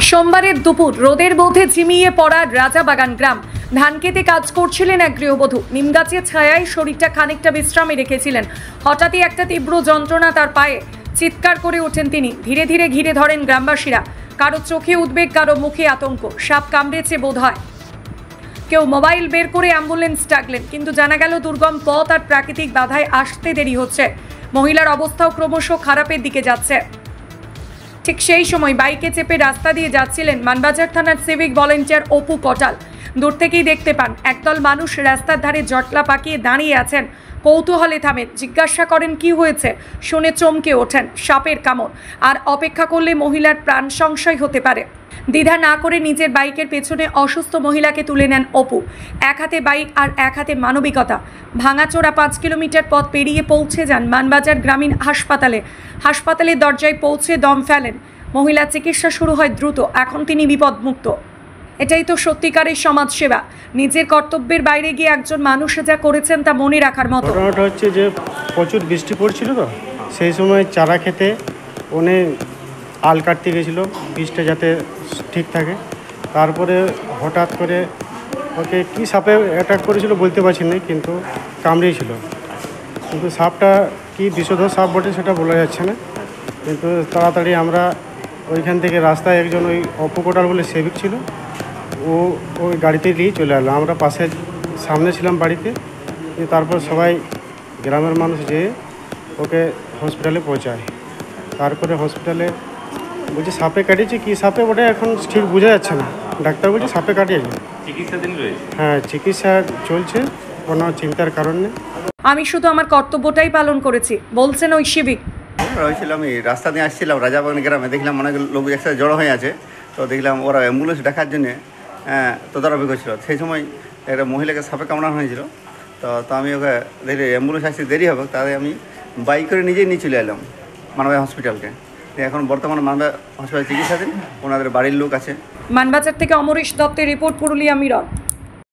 সোমবারের দুপুর রোদের মধ্যে ঝিমিয়ে পড়া রাজাবাগান গ্রাম। ধান খেতে কাজ করছিলেন এক গৃহবধূ। নিমগাছের ছায়ায় শরীরটা খানিকটা বিশ্রামে রেখেছিলেন। হঠাৎই একটা তীব্র যন্ত্রণা তার পায়ে। চিৎকার করে ওঠেন তিনি। ধীরে ধীরে ঘিরে ধরেন গ্রামবাসীরা। কারো চোখে উদ্বেগ, কারো মুখে আতঙ্ক। সাপ কামড়েছে বোধ হয়। কেউ মোবাইল বের করে অ্যাম্বুলেন্স ডাকলেন, কিন্তু জানা গেল দুর্গম পথ আর প্রাকৃতিক বাধায় আসতে দেরি হচ্ছে। মহিলার অবস্থাও ক্রমশ খারাপের দিকে যাচ্ছে। ঠিক সেই সময় বাইকে চেপে রাস্তা দিয়ে যাচ্ছিলেন মানবাজার থানার সিভিক ভলেন্টিয়ার অপু কটাল। দূর থেকেই দেখতে পান একদল মানুষ রাস্তার ধারে জটলা পাকিয়ে দাঁড়িয়ে আছেন। কৌতূহলে থামেন, জিজ্ঞাসা করেন কি হয়েছে। শুনে চমকে ওঠেন, সাপের কামড়। আর অপেক্ষা করলে মহিলার প্রাণ সংশয় হতে পারে। দ্বিধা না করে নিজের বাইকের পেছনে অসুস্থ মহিলাকে তুলে নেন অপু। এক হাতে বাইক আর এক হাতে মানবিকতা। ভাঙাচোরা 5 কিলোমিটার পথ পেরিয়ে পৌঁছে যান মানবাজার গ্রামীণ হাসপাতালে। হাসপাতালের দরজায় পৌঁছে দম ফেলেন। মহিলার চিকিৎসা শুরু হয় দ্রুত। এখন তিনি বিপদমুক্ত। এটাই তো সত্যিকারের সমাজসেবা। নিজের কর্তব্যের বাইরে গিয়ে একজন মানুষ যা করেছেন তা মনে রাখার মতো। ঘটনাটা হচ্ছে যে প্রচুর বৃষ্টি পড়ছিল, তো সেই সময় চারা খেতে উনি আল কাটতে গেছিলো বৃষ্টিটা যাতে ঠিক থাকে। তারপরে হঠাৎ করে ওকে কী সাপে অ্যাটাক করেছিল বলতে পারছি না, কিন্তু কামড়িয়েছিল। কিন্তু সাপটা কি বিষধর সাপ বটে সেটা বলা যাচ্ছে না। কিন্তু তাড়াতাড়ি আমরা ওইখান থেকে রাস্তায় একজন ওই অপু কোটাল বলে সেবিক ছিল, ও ওই গাড়িতে নিয়ে চলে এলো। আমরা পাশের সামনে ছিলাম বাড়িতে। তারপর সবাই গ্রামের মানুষ যেয়ে ওকে হসপিটালে পৌঁছায়। তারপরে হসপিটালে বলছে সাপে কাটিয়েছে, কী সাপে ওটা এখন ঠিক বোঝা যাচ্ছে না। ডাক্তার বলছে সাপে কাটিয়েছে। হ্যাঁ, চিকিৎসা চলছে, কোনো চিন্তার কারণ নেই। আমি শুধু আমার কর্তব্যটাই পালন করেছি, বলছেন ওই শিবিক। রয়েছিলাম, আমি রাস্তা দিয়ে আসছিলাম রাজাবাগান গ্রামে, দেখলাম অনেক লোক একসাথে জড়ো হয়ে আছে। তো দেখলাম ওরা অ্যাম্বুলেন্স ডাকার জন্যে তদারকি করছিল। সেই সময় একটা মহিলাকে সাপে কামড়ানো হয়েছিল। তো আমি ওকে দেখলে অ্যাম্বুলেন্স আসতে দেরি হবে, তাই আমি বাইক করে নিজেই নিয়ে চলে এলাম মানবাজার হসপিটালকে। এখন বর্তমানে মানবাজার হসপিটাল চিকিৎসাধীন, ওনাদের বাড়ির লোক আছে। মানবাজার থেকে অমরেশ দত্তের রিপোর্ট, পুরুলিয়া মিরর।